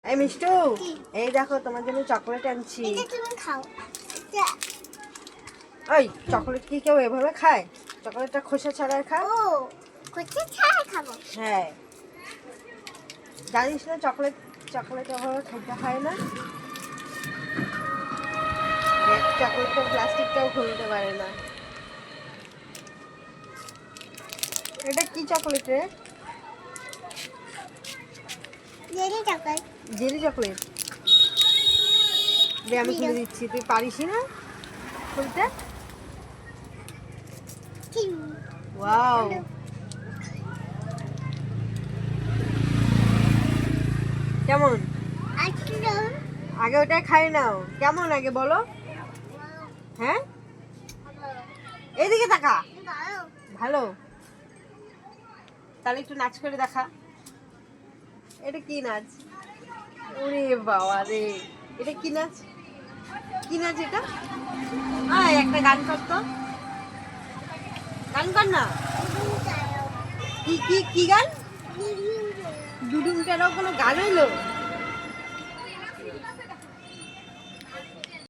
এই মিষ্টু, এই দেখো তোমার জন্য চকলেট আনছি। তুমি খাও। ওই চকলেট কি কেউ এভাবে খায়? চকলেটটা খোসা ছাড়াই খায়। ও খোসা ছাড়া খাবো? হ্যাঁ, জানিস না চকলেট চকলেট এভাবে খাইতে হয় না। চকলেটটা প্লাস্টিকটাও খুলতে পারে না। এটা কি চকলেট রে? Jelly chocolate. Jelly chocolate. দে আমি খুলে দিচ্ছি, তুই পারিস না খুলতে? ওয়াও, কেমন? আগে ওটাই খাই নাও, কেমন আগে বলো? হ্যাঁ, এইদিকে তাকা। ভালো, তাহলে একটু নাচ করে দেখা। এটা কি নাচ? ওরে বাবা রে, এটা কি নাচ? কি নাচ এটা? একটা গান করতো, গান কর না। কি কি কি গান? ডুডুম টেরাও কোনো গান হইলো?